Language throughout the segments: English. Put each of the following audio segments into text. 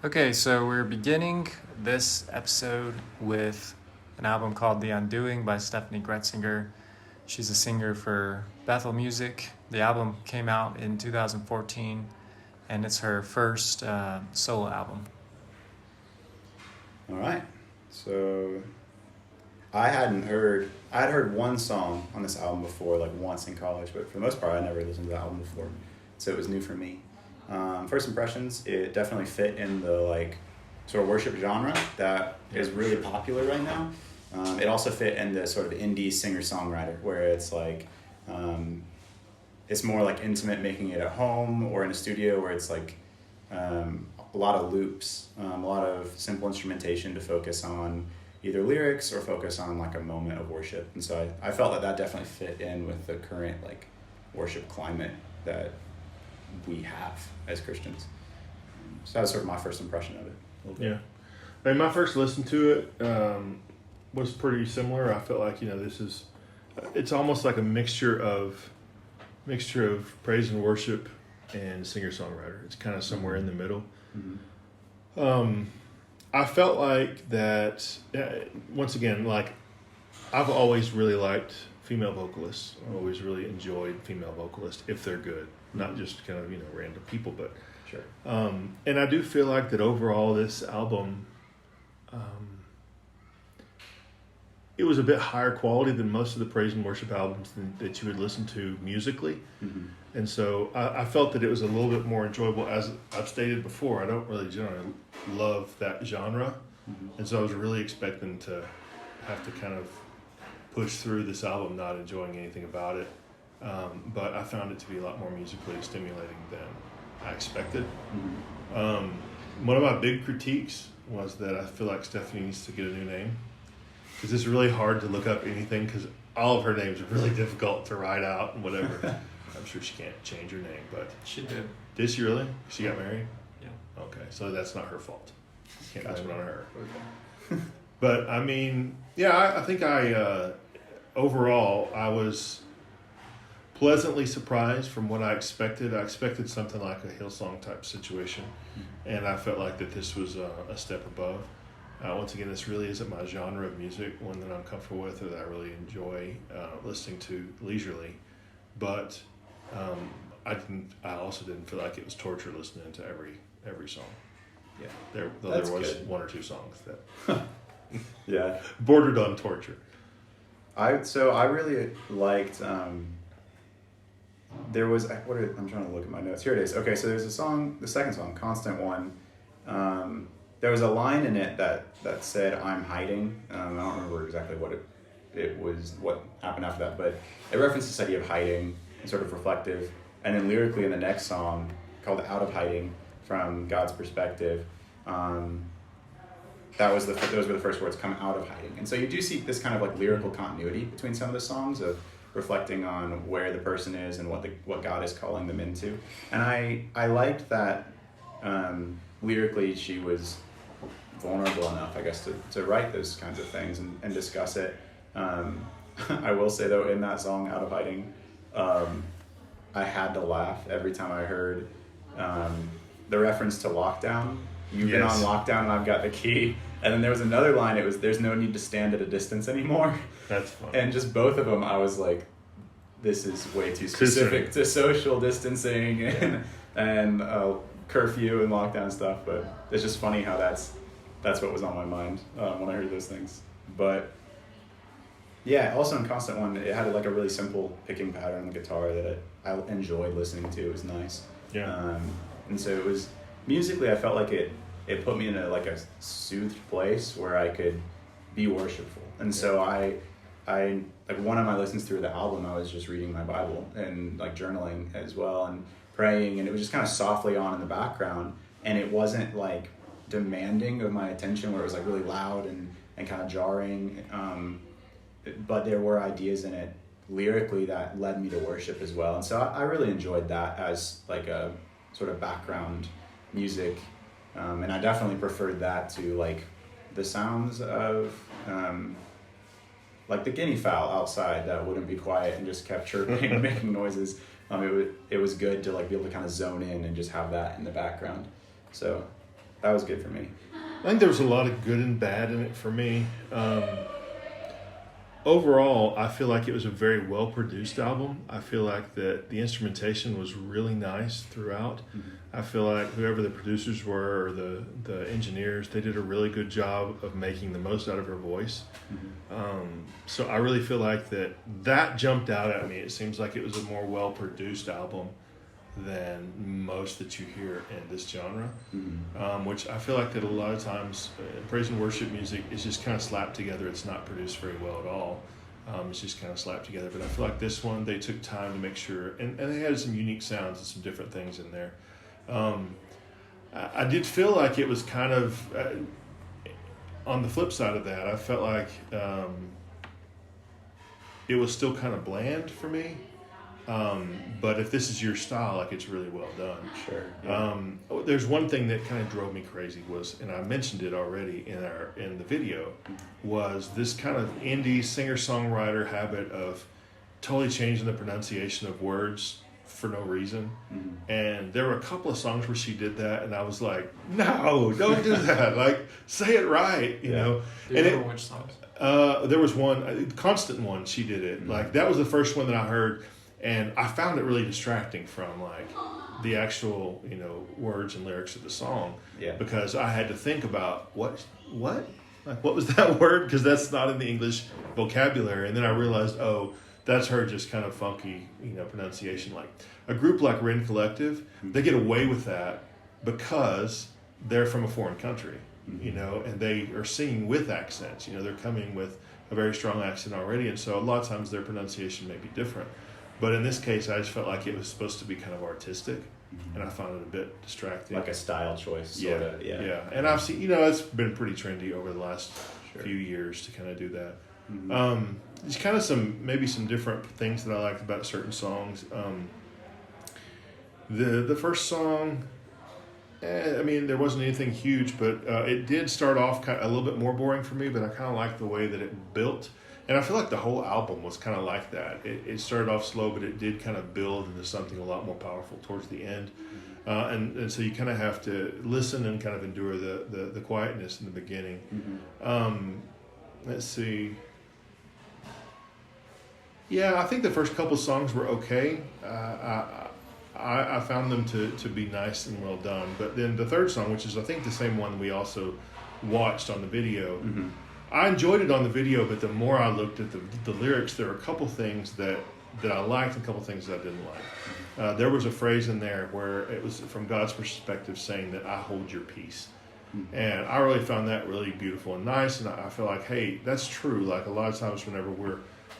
Okay, so we're beginning this episode with an album called The Undoing by Steffany Gretzinger. She's a singer for Bethel Music. The album came out in 2014, and it's her first solo album. All right. So I'd heard one song on this album before, like once in college, but for the most part, I never listened to the album before. So it was new for me. First impressions, it definitely fit in the like sort of worship genre that is really popular right now. It also fit in the sort of indie singer-songwriter where it's like, it's more like intimate, making it at home or in a studio where it's like a lot of loops, a lot of simple instrumentation to focus on either lyrics or focus on like a moment of worship. And so I felt that definitely fit in with the current like worship climate that we have as Christians. So that was sort of my first impression of it. Yeah. I mean, my first listen to it was pretty similar. I felt like, it's almost like a mixture of praise and worship and singer-songwriter. It's kind of somewhere in the middle. Mm-hmm. I felt like that, once again, like I've always really liked female vocalists. I've always really enjoyed female vocalists if they're good, not just kind of, random people, but sure. And I do feel like that overall this album, it was a bit higher quality than most of the praise and worship albums that you would listen to musically. Mm-hmm. And so I felt that it was a little bit more enjoyable. As I've stated before, I don't really generally love that genre. Mm-hmm. And so I was really expecting to have to kind of push through this album not enjoying anything about it. But I found it to be a lot more musically stimulating than I expected. Mm-hmm. One of my big critiques was that I feel like Steffany needs to get a new name. Because it's really hard to look up anything because all of her names are really difficult to write out and whatever. I'm sure she can't change her name, but... She did. Did she really? She got married? Yeah. Okay, so that's not her fault. You can't blame it on her. Okay. But, I mean, yeah, I think overall, I was pleasantly surprised from what I expected. I expected something like a Hillsong type situation, and I felt like that this was a step above. Once again, this really isn't my genre of music, one that I'm comfortable with or that I really enjoy listening to leisurely. But I also didn't feel like it was torture listening to every song. Yeah, there was good. One or two songs that yeah bordered on torture. I really liked. There was I'm trying to look at my notes. Here it is. Okay, so there's a song, the second song, Constant One. There was a line in it that said, "I'm hiding." I don't remember exactly what it was, what happened after that, but it referenced this idea of hiding and sort of reflective. And then lyrically in the next song, called "Out of Hiding," from God's perspective, those were the first words, "come out of hiding." And so you do see this kind of like lyrical continuity between some of the songs of reflecting on where the person is and what God is calling them into. And I liked that lyrically she was vulnerable enough, I guess, to write those kinds of things and discuss it. I will say though, in that song "Out of Hiding," I had to laugh every time I heard the reference to lockdown. You've been on lockdown and I've got the key. And then there was another line, it was, "There's no need to stand at a distance anymore." That's funny. And just both of them, I was like, this is way too specific to social distancing and curfew and lockdown stuff. But it's just funny how that's what was on my mind when I heard those things. But yeah, also in Constant One, it had like a really simple picking pattern on the guitar that I enjoyed listening to. It was nice. Yeah. And so it was, musically, I felt like it put me in a soothed place where I could be worshipful. And so I like one of my listens through the album, I was just reading my Bible and like journaling as well and praying, and it was just kind of softly on in the background, and it wasn't like demanding of my attention where it was like really loud and kind of jarring, but there were ideas in it lyrically that led me to worship as well. And so I really enjoyed that as like a sort of background music, and I definitely preferred that to like the sounds of like the guinea fowl outside that wouldn't be quiet and just kept chirping and making noises. It was good to like be able to kind of zone in and just have that in the background. So that was good for me. I think there was a lot of good and bad in it for me. Overall, I feel like it was a very well-produced album. I feel like that the instrumentation was really nice throughout. Mm-hmm. I feel like whoever the producers were or the engineers, they did a really good job of making the most out of her voice. Mm-hmm. So I really feel like that jumped out at me. It seems like it was a more well-produced album than most that you hear in this genre, which I feel like that a lot of times praise and worship music is just kind of slapped together. It's not produced very well at all. It's just kind of slapped together. But I feel like this one, they took time to make sure, and they had some unique sounds and some different things in there. I did feel like it was kind of, on the flip side of that, I felt like it was still kind of bland for me. But if this is your style, like, it's really well done. Sure. Yeah. There's one thing that kind of drove me crazy was, and I mentioned it already in the video, was this kind of indie singer-songwriter habit of totally changing the pronunciation of words for no reason. Mm-hmm. And there were a couple of songs where she did that, and I was like, no, don't do that. Like, say it right, you know. Do you remember which songs? There was one, Constant one, she did it. Mm-hmm. Like, that was the first one that I heard. And I found it really distracting from, like, the actual, you know, words and lyrics of the song. Yeah. Because I had to think about what, like, what was that word? Because that's not in the English vocabulary. And then I realized, oh, that's her just kind of funky, you know, pronunciation. Like, a group like Ren Collective, they get away with that because they're from a foreign country, you know, and they are singing with accents. You know, they're coming with a very strong accent already. And so a lot of times their pronunciation may be different. But in this case, I just felt like it was supposed to be kind of artistic, and I found it a bit distracting. Like a style choice, sort of. Yeah. And I've seen, you know, it's been pretty trendy over the last few years to kind of do that. Mm-hmm. There's kind of maybe some different things that I liked about certain songs. The first song, I mean, there wasn't anything huge, but it did start off kind of a little bit more boring for me, but I kind of liked the way that it built. And I feel like the whole album was kind of like that. It started off slow, but it did kind of build into something a lot more powerful towards the end. And so you kind of have to listen and kind of endure the quietness in the beginning. Mm-hmm. Let's see. Yeah, I think the first couple songs were okay. I found them to be nice and well done. But then the third song, which is I think the same one we also watched on the video, I enjoyed it on the video, but the more I looked at the lyrics, there were a couple things that I liked and a couple things that I didn't like. There was a phrase in there where it was from God's perspective saying that I hold your peace. And I really found that really beautiful and nice, and I feel like, hey, that's true. Like, a lot of times whenever we're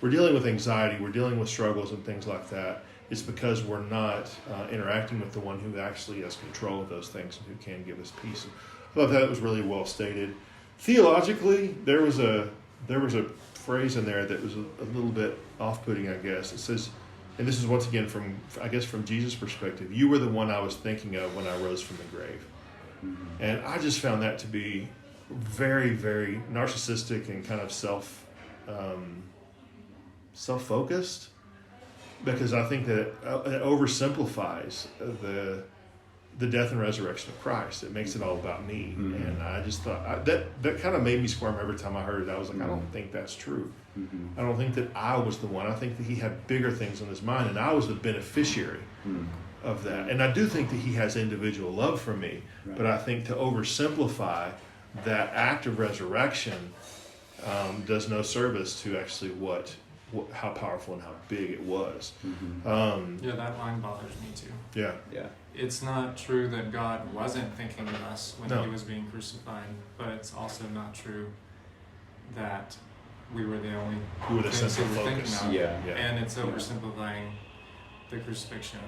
dealing with anxiety, we're dealing with struggles and things like that, it's because we're not interacting with the one who actually has control of those things and who can give us peace. And I thought that was really well stated. Theologically, there was a phrase in there that was a little bit off-putting, I guess. It says, and this is once again from Jesus' perspective, you were the one I was thinking of when I rose from the grave. And I just found that to be very, very narcissistic and kind of self-focused, because I think that it oversimplifies the death and resurrection of Christ. It makes it all about me. And I just thought that kind of made me squirm every time I heard it. I was like, I don't think that's true. I don't think that I was the one. I think that he had bigger things on his mind, and I was the beneficiary of that. And I do think that he has individual love for me, but I think to oversimplify that act of resurrection does no service to actually how powerful and how big it was. Yeah, that line bothers me too. Yeah. It's not true that God wasn't thinking of us when No. he was being crucified, but it's also not true that we were the only We were the things he central was thinking focus. of. Yeah. And it's oversimplifying the crucifixion.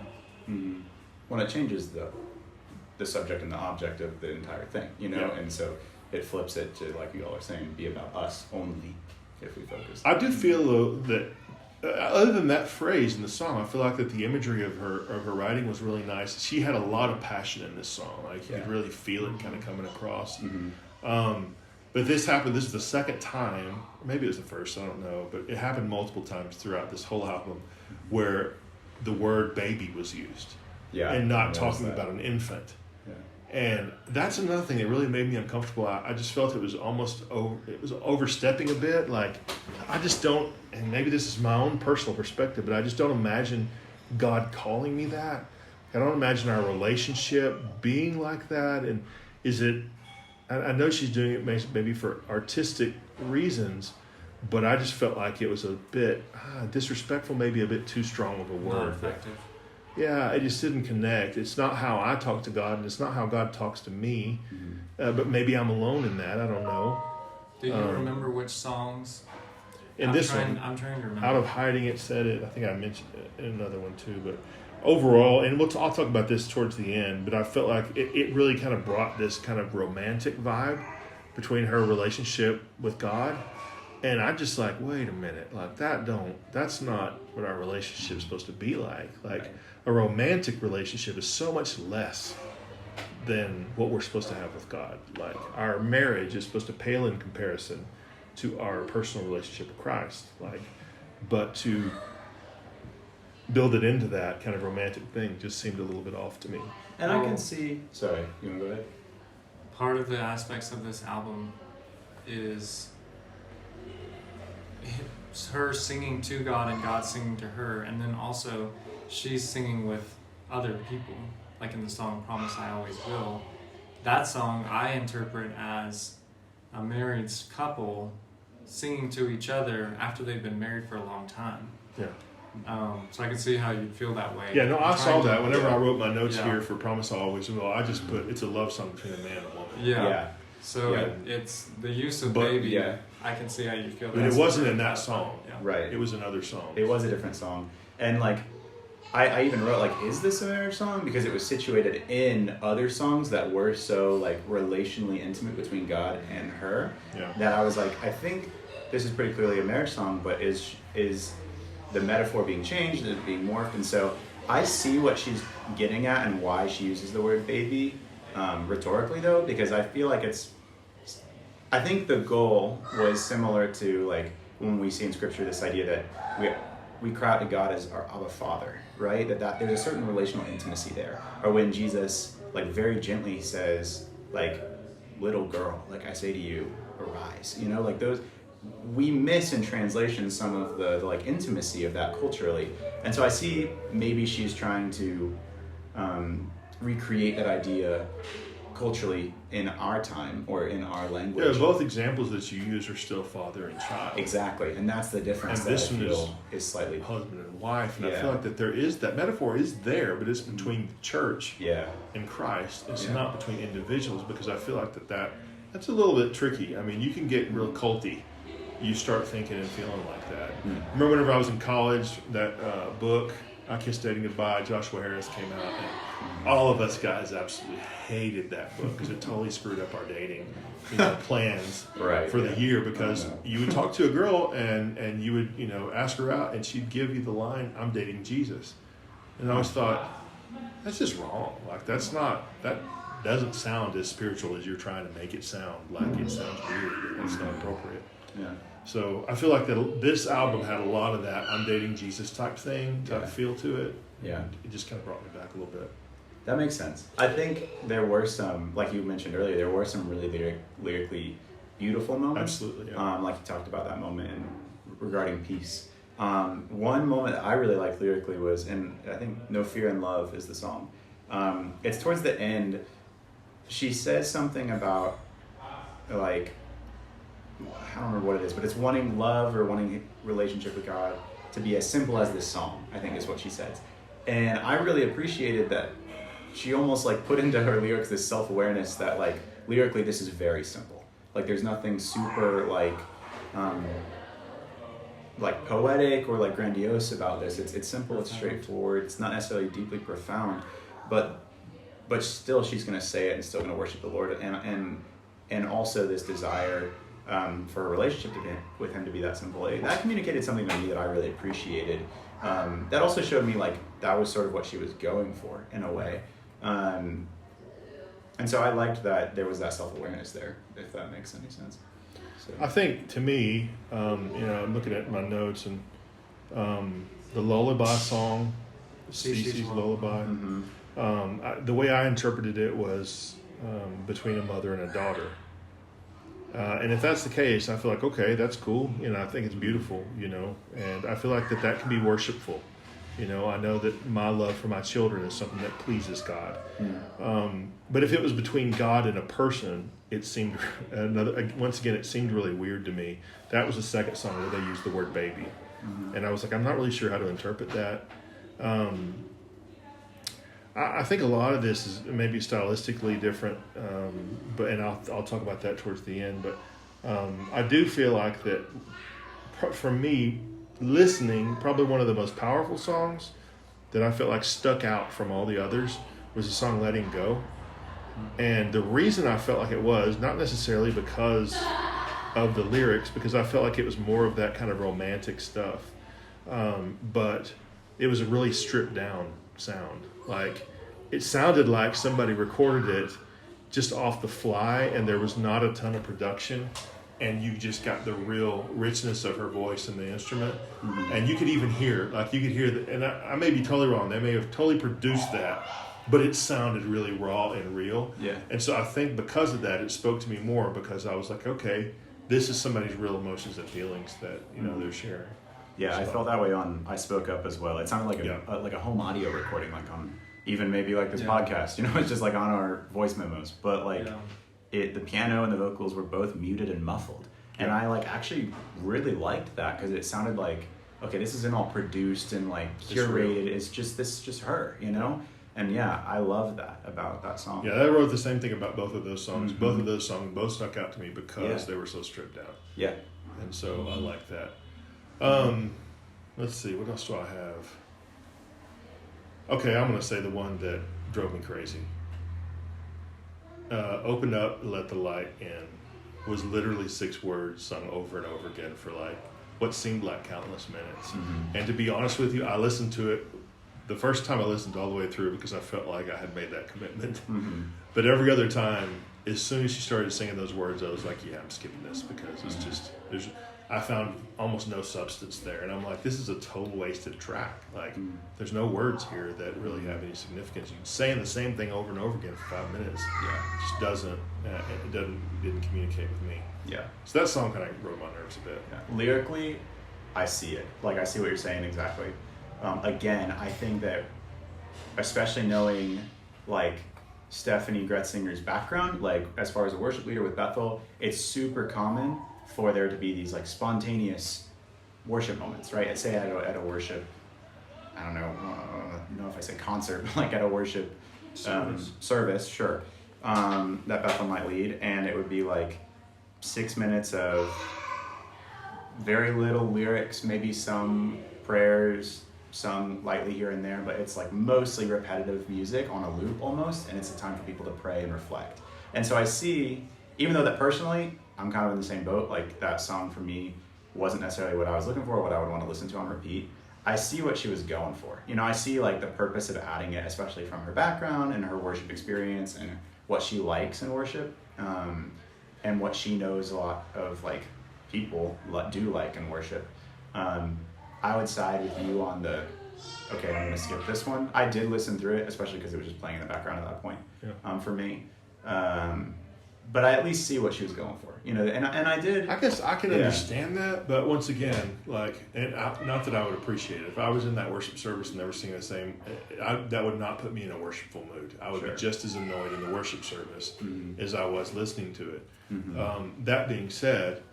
When it changes the subject and the object of the entire thing, you know, and so it flips it to, like you all are saying, be about us only if we focus. I do feel though that other than that phrase in the song, I feel like that the imagery of her writing was really nice. She had a lot of passion in this song. Like you could really feel it kind of coming across. But this happened. This is the second time, or maybe it was the first. I don't know, but it happened multiple times throughout this whole album, where the word "baby" was used, and not talking about an infant. And that's another thing that really made me uncomfortable. I just felt it was overstepping a bit. Like, I just don't, and maybe this is my own personal perspective, but I just don't imagine God calling me that. I don't imagine our relationship being like that. And is it, I know she's doing it maybe for artistic reasons, but I just felt like it was a bit disrespectful, maybe a bit too strong of a word. Not effective. Yeah, it just didn't connect. It's not how I talk to God, and it's not how God talks to me. But maybe I'm alone in that. I don't know. Do you remember which songs? In this one, I'm trying to remember. Out of Hiding It said it. I think I mentioned it in another one too. But overall, and I'll talk about this towards the end, but I felt like it really kind of brought this kind of romantic vibe between her relationship with God. And I just like, wait a minute, like that's not what our relationship is supposed to be like. Like, Right. A romantic relationship is so much less than what we're supposed to have with God. Like, our marriage is supposed to pale in comparison to our personal relationship with Christ. Like, but to build it into that kind of romantic thing just seemed a little bit off to me. And I can see. Sorry, you want to go ahead? Part of the aspects of this album is her singing to God and God singing to her, and then also she's singing with other people, like in the song Promise I Always Will. That song I interpret as a married couple singing to each other after they've been married for a long time. Yeah. So I can see how you'd feel that way. Yeah, no, I saw that. Whenever yeah. I wrote my notes Yeah. here for Promise I Always Will, I just put it's a love song between a man and a woman. Yeah. So Yeah. it's the use of But- baby. Yeah. I can see how you feel. But it wasn't in that song. Yeah. Right. It was another song. It was a different song. And like, I even wrote like, is this a marriage song? Because it was situated in other songs that were so like relationally intimate between God and her. Yeah. That I was like, I think this is pretty clearly a marriage song, but is the metaphor being changed? Is it being morphed? And so I see what she's getting at and why she uses the word baby rhetorically though, because I feel like I think the goal was similar to like when we see in scripture this idea that we cry out to God as our Abba Father, right? That there's a certain relational intimacy there. Or when Jesus like very gently says like, little girl, like I say to you, arise. You know, like those, we miss in translation some of the like intimacy of that culturally. And so I see maybe she's trying to recreate that idea culturally in our time or in our language. Yeah, both examples that you use are still father and child. Exactly, and that's the difference. And that this I one feel is slightly husband and wife, and I Yeah. feel like that metaphor is there, but it's between the church yeah. and Christ. It's Yeah. not between individuals, because I feel like that's a little bit tricky. I mean, you can get real culty. You start thinking and feeling like that. Remember whenever I was in college, that book, I Kissed Dating Goodbye, Joshua Harris came out, and all of us guys absolutely hated that book because it totally screwed up our dating plans Right, for yeah. the year, because you would talk to a girl and you would ask her out, and she'd give you the line, "I'm dating Jesus," and I always thought, that's just wrong. Like, that doesn't sound as spiritual as you're trying to make it sound. Like, it sounds weird and it's not appropriate. Yeah. So I feel like this album had a lot of that "I'm dating Jesus" type Yeah. feel to it. Yeah. It just kind of brought me back a little bit. That makes sense. I think there were some, like you mentioned earlier, there were some really lyrically beautiful moments. Absolutely, yeah. Like you talked about that moment regarding peace. One moment that I really liked lyrically was, and I think "No Fear in Love" is the song. It's towards the end. She says something about, like, I don't remember what it is, but it's wanting love or wanting relationship with God to be as simple as this song, I think is what she says. And I really appreciated that she almost like put into her lyrics this self-awareness that like lyrically this is very simple. Like there's nothing super like poetic or like grandiose about this. It's simple, it's straightforward, it's not necessarily deeply profound, but still she's gonna say it and still gonna worship the Lord, and also this desire for a relationship with him to be that simple. That communicated something to me that I really appreciated. That also showed me like that was sort of what she was going for in a way. And so I liked that there was that self-awareness there, if that makes any sense. So. I think to me, I'm looking at my notes, and the lullaby song, Cece's lullaby. Mm-hmm. The way I interpreted it was between a mother and a daughter. And if that's the case, I feel like, okay, that's cool. I think it's beautiful, and I feel like that can be worshipful. I know that my love for my children is something that pleases God. But if it was between God and a person, it seemed it seemed really weird to me. That was the second song where they used the word baby. And I was like, I'm not really sure how to interpret that. I think a lot of this is maybe stylistically different, and I'll talk about that towards the end. But I do feel like that, for me, listening, probably one of the most powerful songs that I felt like stuck out from all the others was the song Letting Go. And the reason I felt like it was, not necessarily because of the lyrics, because I felt like it was more of that kind of romantic stuff, but it was a really stripped down sound. Like, it sounded like somebody recorded it just off the fly, and there was not a ton of production, and you just got the real richness of her voice and the instrument. And you could even hear, and I may be totally wrong, they may have totally produced that, but it sounded really raw and real. Yeah. And so I think because of that, it spoke to me more, because I was like, okay, this is somebody's real emotions and feelings that they're sharing. Yeah, so I felt that way on I Spoke Up as well. It sounded like a home audio recording, like on even maybe like this podcast. It's just like on our voice memos. But the piano and the vocals were both muted and muffled. And I actually really liked that, because it sounded like, okay, this isn't all produced and curated. It's just her, And I love that about that song. Yeah, I wrote the same thing about both of those songs. Both of those songs both stuck out to me because they were so stripped down. Yeah. And so I like that. Let's see, what else do I have? Okay, I'm going to say the one that drove me crazy. Open Up, Let the Light In was literally 6 words sung over and over again for what seemed like countless minutes. And to be honest with you, I listened to it the first time I listened all the way through because I felt like I had made that commitment. But every other time, as soon as she started singing those words, I was like, yeah, I'm skipping this, because it's just, I found almost no substance there. And I'm like, this is a total wasted track. There's no words here that really have any significance. You're saying the same thing over and over again for 5 minutes. It just didn't communicate with me. Yeah. So that song kind of broke my nerves a bit. Yeah. Lyrically, I see it. I see what you're saying exactly. Again, I think that, especially knowing Steffany Gretzinger's background, as far as a worship leader with Bethel, it's super common for there to be these spontaneous worship moments, right? Say at a worship, I don't know if I say concert, but at a worship service, sure, that Bethel might lead, and it would be 6 minutes of very little lyrics, maybe some prayers, sung lightly here and there, but it's mostly repetitive music on a loop almost, and it's a time for people to pray and reflect. And so I see, even though that personally, I'm kind of in the same boat, that song for me wasn't necessarily what I was looking for, what I would want to listen to on repeat. I see what she was going for. I see the purpose of adding it, especially from her background and her worship experience and what she likes in worship, and what she knows a lot of people do like in worship. I would side with you on okay, I'm going to skip this one. I did listen through it, especially because it was just playing in the background at that point, for me. But I at least see what she was going for, and I did. I guess I can understand that, but once again, not that I would appreciate it. If I was in that worship service and they were singing the same, that would not put me in a worshipful mood. I would be just as annoyed in the worship service as I was listening to it. That being said,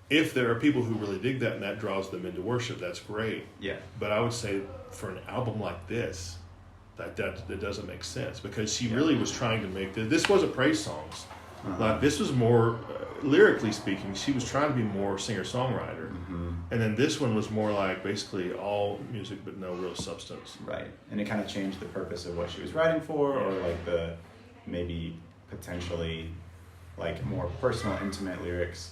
if there are people who really dig that and that draws them into worship, that's great. Yeah. But I would say for an album like this, that doesn't make sense, because she really was trying to make this wasn't praise songs. This was more, lyrically speaking, she was trying to be more singer-songwriter. And then this one was more basically all music but no real substance. Right. And it kind of changed the purpose of what she was writing for, or the maybe potentially more personal, intimate lyrics.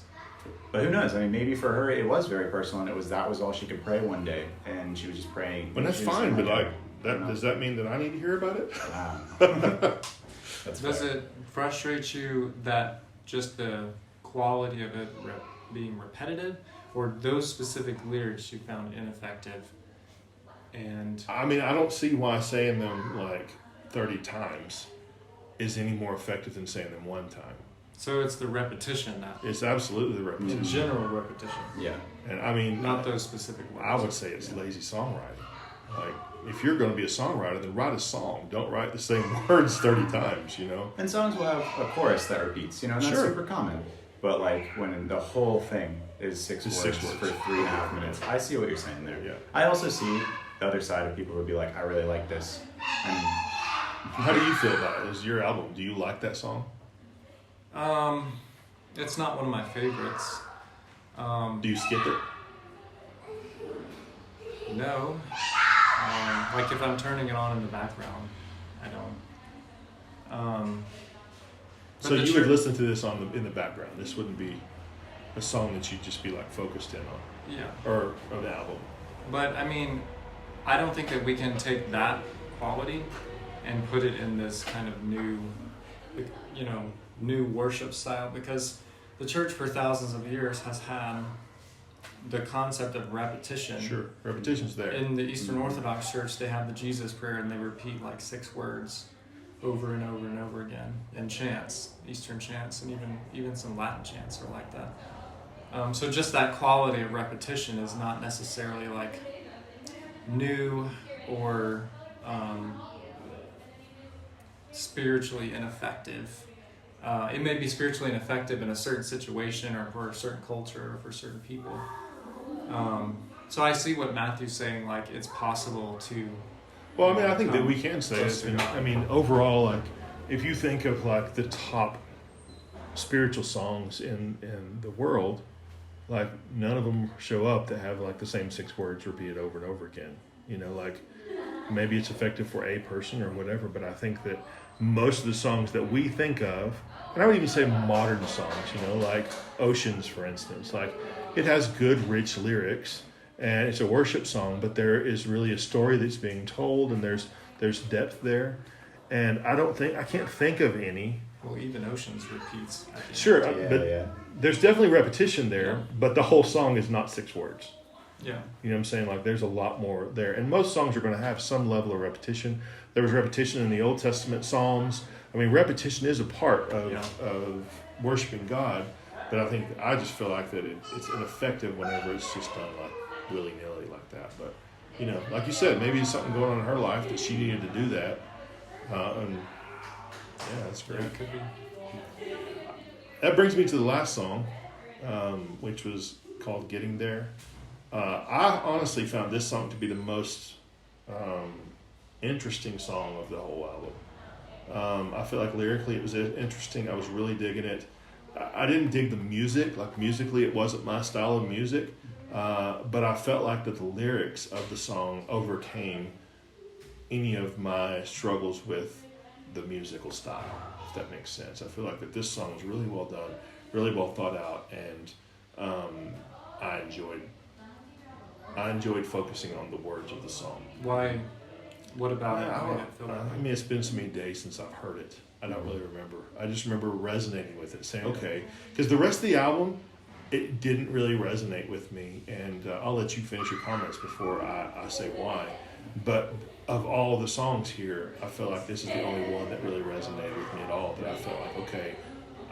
But who knows? I mean, maybe for her it was very personal, and that was all she could pray one day, and she was just praying. But that's fine. But does that mean that I need to hear about it? Does it frustrate you that just the quality of it being repetitive, or those specific lyrics you found ineffective? And I mean, I don't see why saying them 30 times is any more effective than saying them one time. So it's the repetition now. It's absolutely the repetition. In general repetition. Yeah. And I mean, Not those specific words. I would say it's lazy songwriting. Like, if you're going to be a songwriter, then write a song. Don't write the same words 30 times, you know? And songs will have a chorus that repeats, you know, and that's Sure. super common. But like when the whole thing is six Just words 6 words. for 3.5 minutes, I see what you're saying there. Yeah. I also see the other side of people who would be like, I really like this. And How do you feel about it? Is your album, do you like that song? It's not one of my favorites. Do you skip it? No. Like if I'm turning it on in the background, I don't. But So the you would church- listen to this in the background. This wouldn't be a song that you'd just be like focused in on, Yeah. or an album. But I mean, I don't think that we can take that quality and put it in this kind of new, new worship style, because the church for thousands of years has had the concept of repetition. Sure, repetition's there. In the Eastern Orthodox Church, they have the Jesus prayer, and they repeat like 6 words over and over and over again in chants, Eastern chants, and even some Latin chants are like that. So just that quality of repetition is not necessarily like new or spiritually ineffective. It may be spiritually ineffective in a certain situation or for a certain culture or for certain people. So I see what Matthew's saying, like it's possible to... Well, I mean, I think that we can say Close it. to God. I mean, overall, like, if you think of like the top spiritual songs in the world, like none of them show up that have like the same 6 words repeated over and over again. You know, like maybe it's effective for a person or whatever, but I think that most of the songs that we think of, and I would even say modern songs, you know, like Oceans, for instance, like it has good, rich lyrics, and it's a worship song, but there is really a story that's being told, and there's depth there, and I can't think of any. Well, even Oceans repeats. At the end. Sure, Yeah, but yeah. there's definitely repetition there, Yeah. but the whole song is not 6 words. Yeah. You know what I'm saying? Like there's a lot more there. And most songs are going to have some level of repetition. There was repetition in the Old Testament Psalms. I mean, repetition is a part of worshiping God, but I just feel like that it's ineffective whenever it's just done like willy-nilly like that. But, you know, like you said, maybe it's something going on in her life that she needed to do that. And yeah, that's great. Yeah, it could be. That brings me to the last song, which was called Getting There. I honestly found this song to be the most interesting song of the whole album. I feel like lyrically it was interesting. I was really digging it. I didn't dig the music. Like musically it wasn't my style of music. But I felt like that the lyrics of the song overcame any of my struggles with the musical style, if that makes sense. I feel like that this song was really well done, really well thought out, and I enjoyed focusing on the words of the song. Why? What about it made it feel that I way? mean, it's been so many days since I've heard it. I don't really remember. I just remember resonating with it, saying, okay. Because the rest of the album, it didn't really resonate with me. And I'll let you finish your comments before I say why. But of all the songs here, I feel like this is the only one that really resonated with me at all. That I felt like, okay,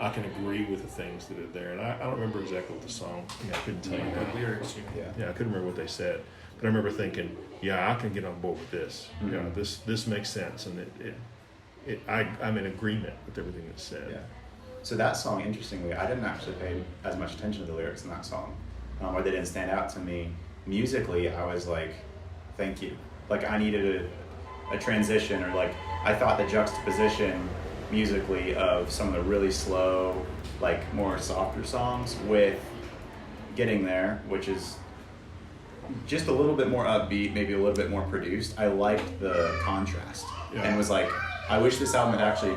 I can agree with the things that are there. And I don't remember exactly what the song, I couldn't tell you The that. lyrics, you know. Yeah. Yeah, I couldn't remember what they said. But I remember thinking, yeah, I can get on board with this. Mm-hmm. Yeah, this makes sense. And I'm in agreement with everything that's said. Yeah. So that song, interestingly, I didn't actually pay as much attention to the lyrics in that song, or they didn't stand out to me. Musically, I was like, thank you. Like I needed a transition, or like I thought the juxtaposition musically of some of the really slow, like more softer songs with Getting There, which is just a little bit more upbeat, maybe a little bit more produced. I liked the contrast, and was like, I wish this song had actually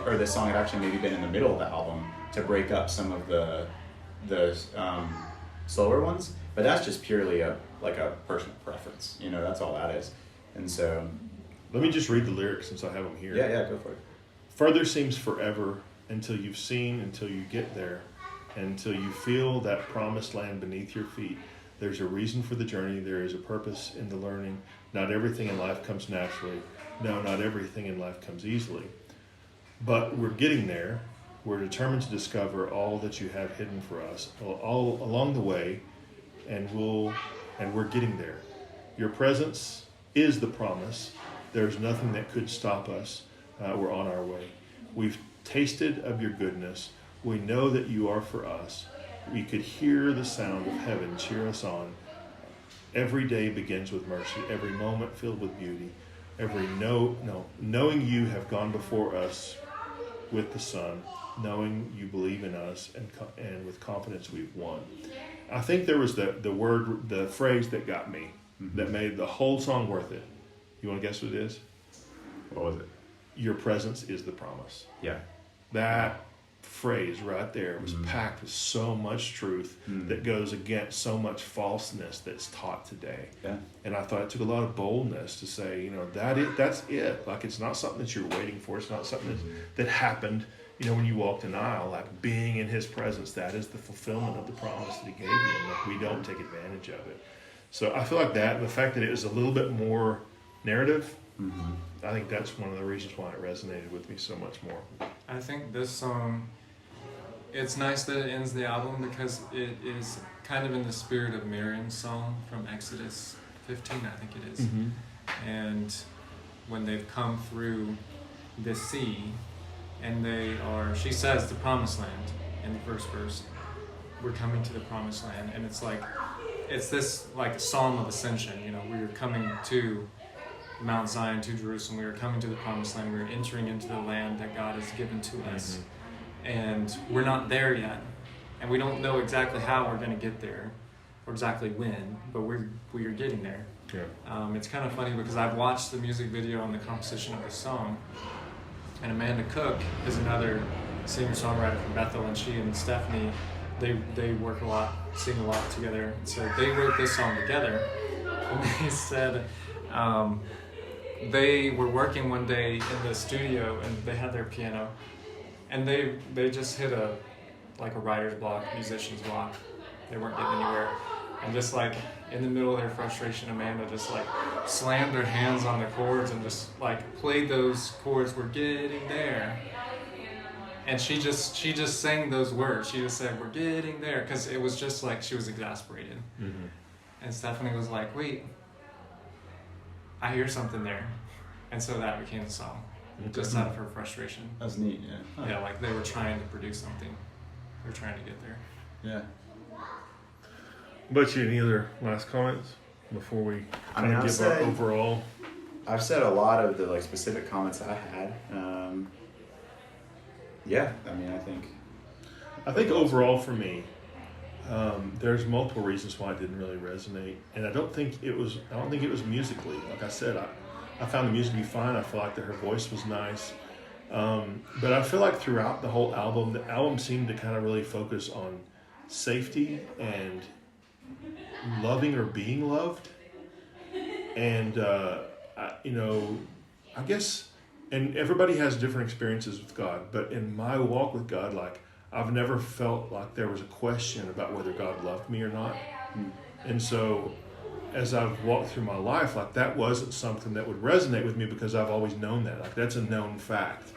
maybe been in the middle of the album to break up some of the slower ones. But that's just purely a personal preference, you know. That's all that is. And so, Let me just read the lyrics since I have them here. yeah, go for it. Further seems forever until you've seen, until you get there, until you feel that promised land beneath your feet. There's a reason for the journey. There is a purpose in the learning. Not everything in life comes naturally. No, not everything in life comes easily. But we're getting there. We're determined to discover all that you have hidden for us all along the way, and we're getting there. Your presence is the promise. There's nothing that could stop us. We're on our way. We've tasted of your goodness. We know that you are for us. We could hear the sound of heaven cheer us on. Every day begins with mercy. Every moment filled with beauty. Knowing you have gone before us with the Son, knowing you believe in us, and with confidence we've won. I think there was the phrase that got me, that made the whole song worth it. You want to guess what it is? What was it? Your presence is the promise. Yeah. That phrase right there was packed with so much truth that goes against so much falseness that's taught today. Yeah. And I thought it took a lot of boldness to say, that's it. Like, it's not something that you're waiting for. It's not something that happened, when you walked an aisle. Like, being in his presence, that is the fulfillment of the promise that he gave you. And like, we don't take advantage of it. So I feel like that, and the fact that it was a little bit more narrative, I think that's one of the reasons why it resonated with me so much more. I think this song, it's nice that it ends the album because it is kind of in the spirit of Miriam's song from Exodus 15, I think it is. And when they've come through the sea, and she says the promised land in the first verse. We're coming to the promised land, and it's this like psalm of ascension. We are coming to Mount Zion, to Jerusalem. We are coming to the promised land. We are entering into the land that God has given to us. And we're not there yet. And we don't know exactly how we're going to get there or exactly when, but we are getting there. Yeah. It's kind of funny because I've watched the music video and the composition of the song. And Amanda Cook is another singer-songwriter from Bethel, and she and Steffany, they work a lot, sing a lot together. So they wrote this song together. And they said, they were working one day in the studio and they had their piano and they just hit a writer's block, musician's block. They weren't getting anywhere. And just like in the middle of their frustration, Amanda just like slammed her hands on the chords and just like played those chords. We're getting there. And she just sang those words. She just said, we're getting there. Because it was just like she was exasperated. And Steffany was like, wait, I hear something there. And so that became the song, just out of her frustration. That's neat, yeah. Huh. Yeah, like they were trying to produce something. They were trying to get there. Yeah. But any other last comments before we give our overall? I've said a lot of the specific comments I had. I think overall for me, there's multiple reasons why it didn't really resonate, and I don't think it was musically. Like I said, I found the music to be fine. I feel like that her voice was nice, but I feel like throughout the whole album, the album seemed to kind of really focus on safety and loving or being loved, and I guess, and everybody has different experiences with God, but in my walk with God, I've never felt like there was a question about whether God loved me or not. And so as I've walked through my life, that wasn't something that would resonate with me because I've always known that. That's a known fact.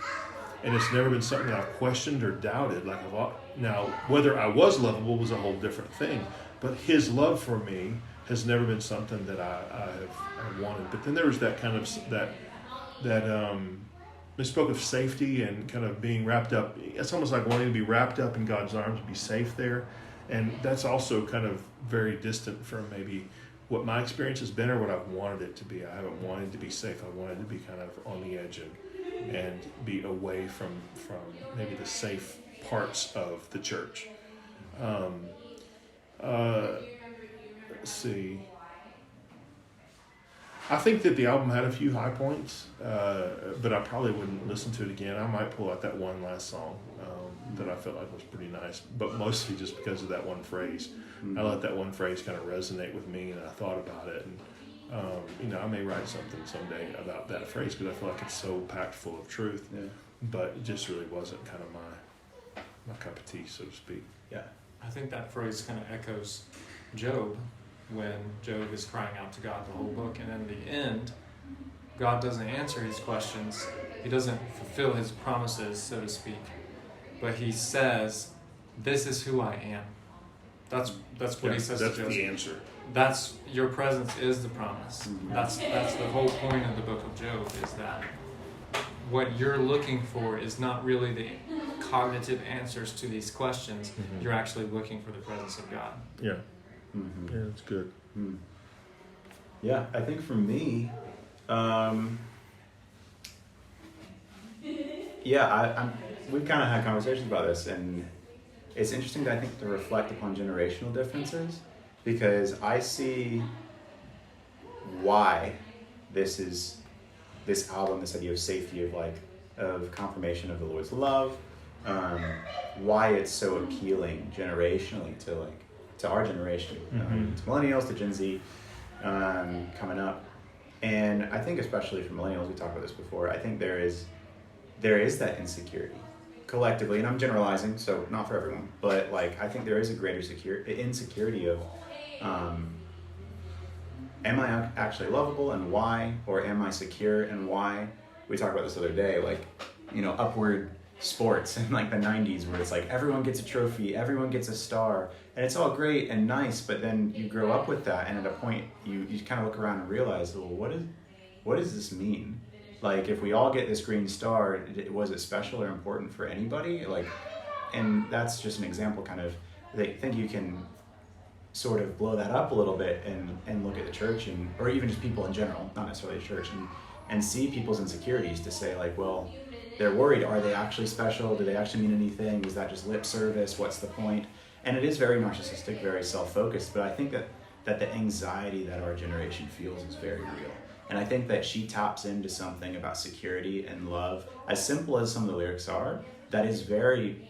And it's never been something that I've questioned or doubted. Now, whether I was lovable was a whole different thing. But his love for me has never been something that I have wanted. But then there was that kind of, it spoke of safety and kind of being wrapped up. It's almost like wanting to be wrapped up in God's arms and be safe there. And that's also kind of very distant from maybe what my experience has been or what I've wanted it to be. I haven't wanted to be safe. I wanted to be kind of on the edge and be away from maybe the safe parts of the church. Let's see. I think that the album had a few high points, but I probably wouldn't listen to it again. I might pull out that one last song that I felt like was pretty nice, but mostly just because of that one phrase. I let that one phrase kind of resonate with me, and I thought about it. And I may write something someday about that phrase because I feel like it's so packed full of truth. Yeah. But it just really wasn't kind of my cup of tea, so to speak. Yeah. I think that phrase kind of echoes Job, when Job is crying out to God the whole book. And in the end, God doesn't answer his questions. He doesn't fulfill his promises, so to speak. But he says, this is who I am. That's what he says to Joseph. That's the answer. That's your presence is the promise. That's the whole point of the book of Job, is that what you're looking for is not really the cognitive answers to these questions. Mm-hmm. You're actually looking for the presence of God. Yeah. Mm-hmm. Yeah, that's good. Mm. Yeah, I think for me, we've kind of had conversations about this, and it's interesting, I think, to reflect upon generational differences, because I see why this album, this idea of safety, of confirmation of the Lord's love, why it's so appealing generationally to our generation, to millennials, to Gen Z, coming up. And I think especially for millennials, we talked about this before, I think there is that insecurity collectively, and I'm generalizing, so not for everyone, but I think there is a greater insecurity of, am I actually lovable and why? Or am I secure and why? We talked about this the other day, upward sports in the 90s, where it's everyone gets a trophy, everyone gets a star, and it's all great and nice, but then you grow up with that, and at a point you kind of look around and realize, well, what does this mean? If we all get this green star, was it special or important for anybody? And that's just an example, kind of, I think you can sort of blow that up a little bit and look at the church, or even just people in general, not necessarily the church, and see people's insecurities to say, well, they're worried, are they actually special? Do they actually mean anything? Is that just lip service? What's the point? And it is very narcissistic, very self-focused, but I think that the anxiety that our generation feels is very real. And I think that she taps into something about security and love, as simple as some of the lyrics are, that is very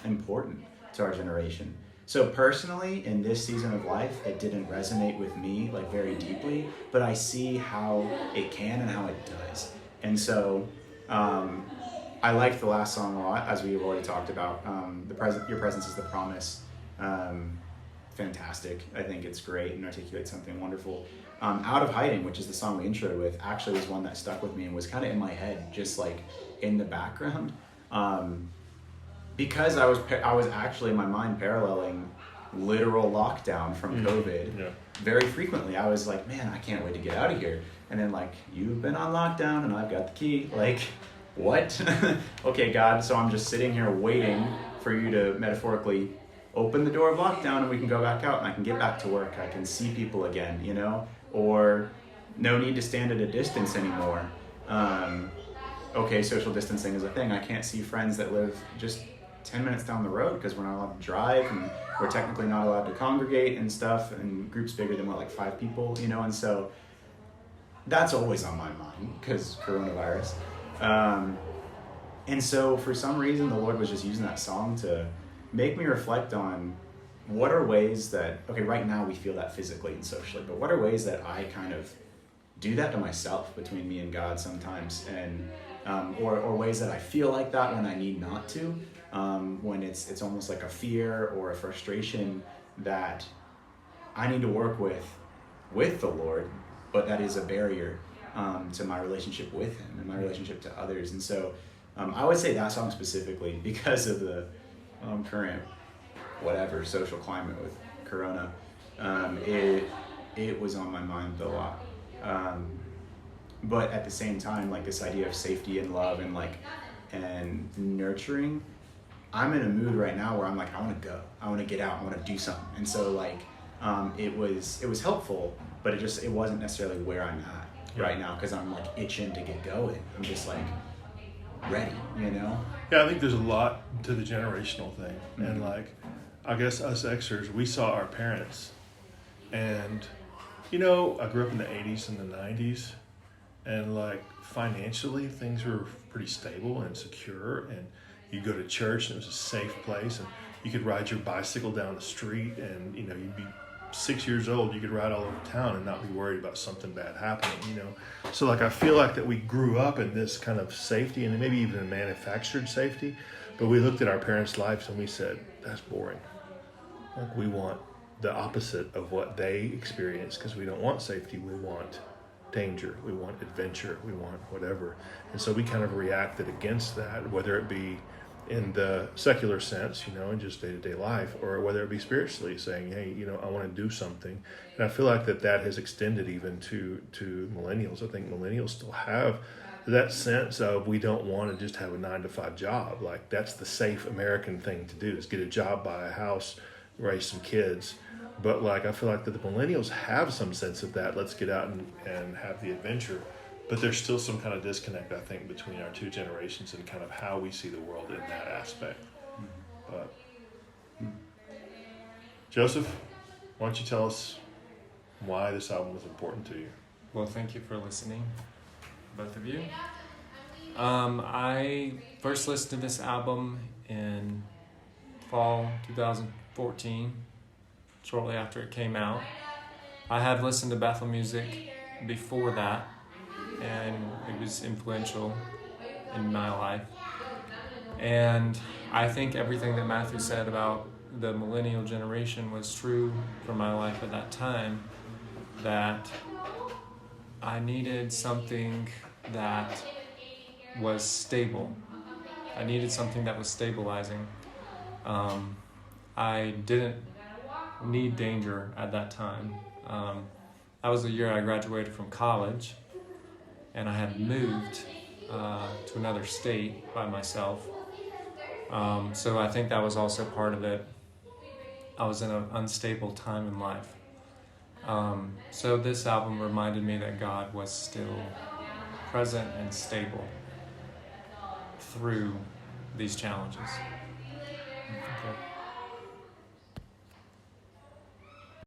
important to our generation. So personally, in this season of life, it didn't resonate with me very deeply, but I see how it can and how it does. And so I liked the last song a lot, as we've already talked about. Your presence is the promise. Fantastic. I think it's great and articulates something wonderful. Out of Hiding, which is the song we introed with, actually was one that stuck with me and was kind of in my head, just in the background. Because I was actually in my mind paralleling literal lockdown from COVID. Yeah. Very frequently. I was man, I can't wait to get out of here. And then you've been on lockdown and I've got the key. What? Okay, God, so I'm just sitting here waiting for you to metaphorically open the door of lockdown and we can go back out and I can get back to work. I can see people again, or no need to stand at a distance anymore. Okay, social distancing is a thing. I can't see friends that live just 10 minutes down the road because we're not allowed to drive, and we're technically not allowed to congregate and stuff, and groups bigger than 5 people, and so that's always on my mind because coronavirus. And so for some reason, the Lord was just using that song to make me reflect on what are ways that, okay, right now we feel that physically and socially, but what are ways that I kind of do that to myself between me and God sometimes, and or ways that I feel like that when I need not to, when it's almost like a fear or a frustration that I need to work with the Lord, but that is a barrier to my relationship with Him and my relationship to others. And so I would say that song specifically, because of the current social climate with Corona, it was on my mind a lot. But at the same time, this idea of safety and love and nurturing, I'm in a mood right now where I'm I want to go, I want to get out, I want to do something. And so it was helpful, but it wasn't necessarily where I'm at right now, because I'm itching to get going. I'm just ready, Yeah, I think there's a lot to the generational thing. Mm-hmm. And I guess us Xers, we saw our parents, and I grew up in the 80s and the 90s, and financially things were pretty stable and secure, and you go to church and it was a safe place, and you could ride your bicycle down the street, and you'd be 6 years old, you could ride all over town and not be worried about something bad happening, So I feel that we grew up in this kind of safety, and maybe even a manufactured safety, but we looked at our parents' lives and we said, that's boring. We want the opposite of what they experience, because we don't want safety, we want danger, we want adventure, we want whatever. And so we kind of reacted against that, whether it be in the secular sense, in just day-to-day life, or whether it be spiritually, saying, hey, I want to do something. And I feel like that has extended even to millennials. I think millennials still have that sense of, we don't want to just have a 9-to-5 job. Like, that's the safe American thing to do, is get a job, buy a house, raise some kids. But like, I feel like that the millennials have some sense of that. Let's get out and have the adventure. But there's still some kind of disconnect, I think, between our two generations and kind of how we see the world in that aspect. But Joseph, why don't you tell us why this album was important to you? Well, thank you for listening, both of you. I first listened to this album in fall 2014, shortly after it came out. I had listened to Bethel music before that, and it was influential in my life. And I think everything that Matthew said about the millennial generation was true for my life at that time, that I needed something that was stable. I needed something that was stabilizing. I didn't need danger at that time. That was the year I graduated from college, and I had moved to another state by myself. So I think that was also part of it. I was in an unstable time in life. So this album reminded me that God was still present and stable through these challenges.